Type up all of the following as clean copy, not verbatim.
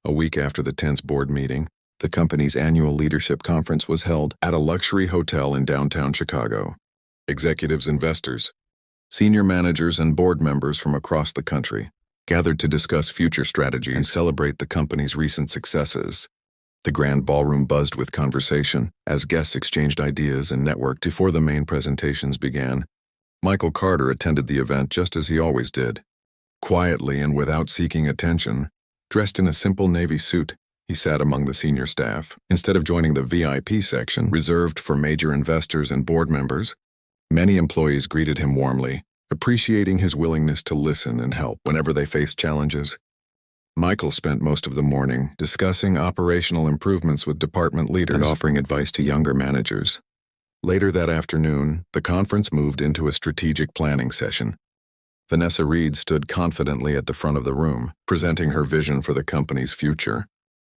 A week after the tense board meeting, the company's annual leadership conference was held at a luxury hotel in downtown Chicago. Executives, investors, senior managers, and board members from across the country gathered to discuss future strategy and celebrate the company's recent successes. The grand ballroom buzzed with conversation as guests exchanged ideas and networked before the main presentations began. Michael Carter attended the event just as he always did. Quietly and without seeking attention, dressed in a simple navy suit, he sat among the senior staff. Instead of joining the VIP section reserved for major investors and board members, many employees greeted him warmly, appreciating his willingness to listen and help whenever they faced challenges. Michael spent most of the morning discussing operational improvements with department leaders and offering advice to younger managers. Later that afternoon, the conference moved into a strategic planning session. Vanessa Reed stood confidently at the front of the room, presenting her vision for the company's future.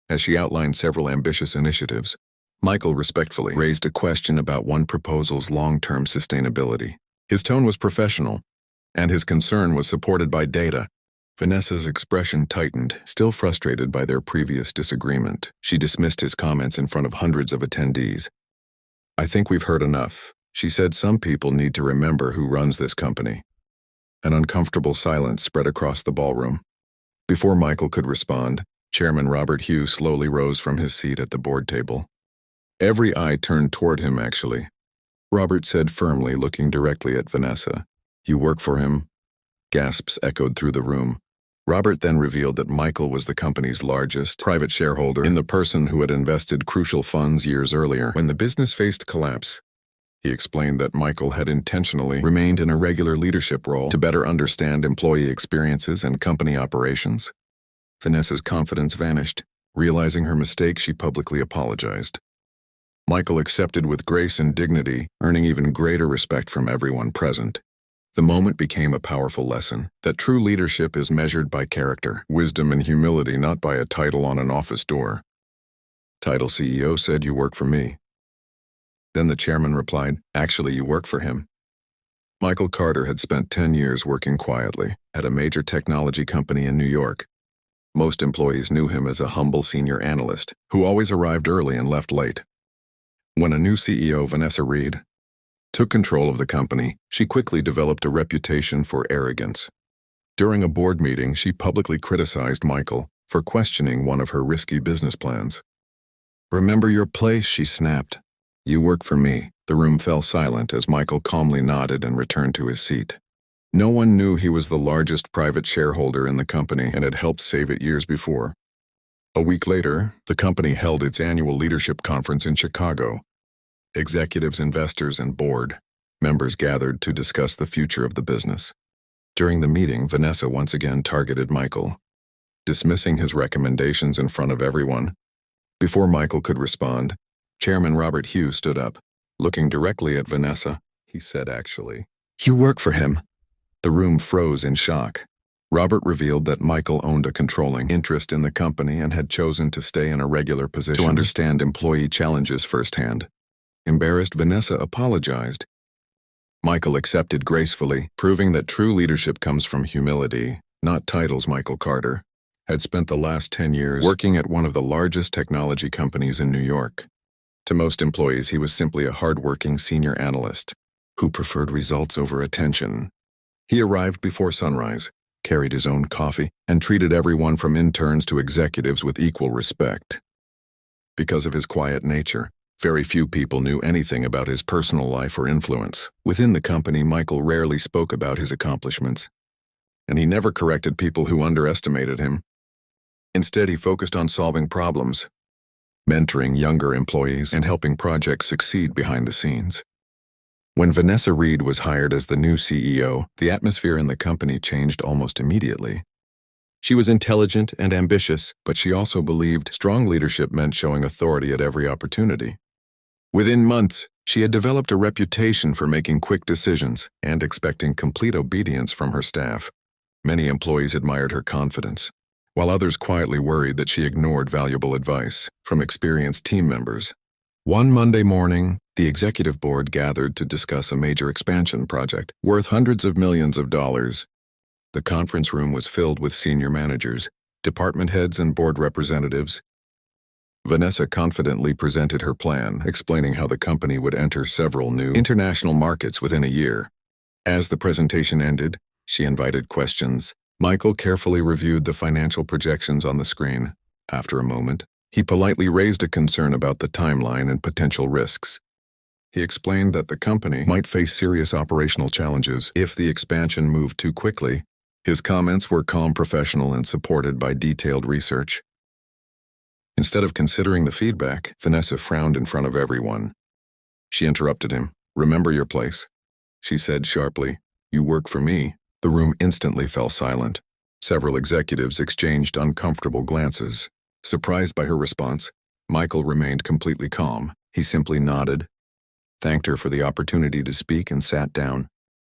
As she outlined several ambitious initiatives, Michael respectfully raised a question about one proposal's long-term sustainability. His tone was professional, and his concern was supported by data. Vanessa's expression tightened, still frustrated by their previous disagreement. She dismissed his comments in front of hundreds of attendees. "I think we've heard enough," she said. "Some people need to remember who runs this company." An uncomfortable silence spread across the ballroom. Before Michael could respond, Chairman Robert Hughes slowly rose from his seat at the board table. Every eye turned toward him, actually. Robert said firmly, looking directly at Vanessa. "You work for him?" Gasps echoed through the room. Robert then revealed that Michael was the company's largest private shareholder in the person who had invested crucial funds years earlier when the business faced collapse. He explained that Michael had intentionally remained in a regular leadership role to better understand employee experiences and company operations. Vanessa's confidence vanished. Realizing her mistake, she publicly apologized. Michael accepted with grace and dignity, earning even greater respect from everyone present. The moment became a powerful lesson that true leadership is measured by character, wisdom, and humility, not by a title on an office door. Title CEO said, "You work for me." Then the chairman replied, "Actually, you work for him." Michael Carter had spent 10 years working quietly at a major technology company in New York. Most employees knew him as a humble senior analyst who always arrived early and left late. When a new CEO, Vanessa Reed, took control of the company, she quickly developed a reputation for arrogance. During a board meeting, she publicly criticized Michael for questioning one of her risky business plans. "Remember your place," she snapped. "You work for me." The room fell silent as Michael calmly nodded and returned to his seat. No one knew he was the largest private shareholder in the company and had helped save it years before. A week later, the company held its annual leadership conference in Chicago. Executives, investors, and board members gathered to discuss the future of the business. During the meeting, Vanessa once again targeted Michael, dismissing his recommendations in front of everyone. Before Michael could respond, Chairman Robert Hughes stood up. Looking directly at Vanessa, he said, "Actually, you work for him." The room froze in shock. Robert revealed that Michael owned a controlling interest in the company and had chosen to stay in a regular position to understand employee challenges firsthand. Embarrassed, Vanessa apologized. Michael accepted gracefully, proving that true leadership comes from humility, not titles. Michael Carter had spent the last 10 years working at one of the largest technology companies in New York. To most employees, he was simply a hardworking senior analyst who preferred results over attention. He arrived before sunrise, carried his own coffee, and treated everyone from interns to executives with equal respect. Because of his quiet nature, very few people knew anything about his personal life or influence. Within the company, Michael rarely spoke about his accomplishments, and he never corrected people who underestimated him. Instead, he focused on solving problems, mentoring younger employees, and helping projects succeed behind the scenes. When Vanessa Reed was hired as the new CEO, the atmosphere in the company changed almost immediately. She was intelligent and ambitious, but she also believed strong leadership meant showing authority at every opportunity. Within months, she had developed a reputation for making quick decisions and expecting complete obedience from her staff. Many employees admired her confidence, while others quietly worried that she ignored valuable advice from experienced team members. One Monday morning, the executive board gathered to discuss a major expansion project worth hundreds of millions of dollars. The conference room was filled with senior managers, department heads and board representatives. Vanessa confidently presented her plan, explaining how the company would enter several new international markets within a year. As the presentation ended, she invited questions. Michael carefully reviewed the financial projections on the screen. After a moment, he politely raised a concern about the timeline and potential risks. He explained that the company might face serious operational challenges if the expansion moved too quickly. His comments were calm, professional, and supported by detailed research. Instead of considering the feedback, Vanessa frowned in front of everyone. She interrupted him. "Remember your place," she said sharply. "You work for me." The room instantly fell silent. Several executives exchanged uncomfortable glances. Surprised by her response, Michael remained completely calm. He simply nodded, thanked her for the opportunity to speak, and sat down.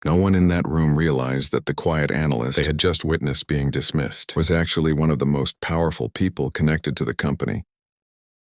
No one in that room realized that the quiet analyst they had just witnessed being dismissed was actually one of the most powerful people connected to the company.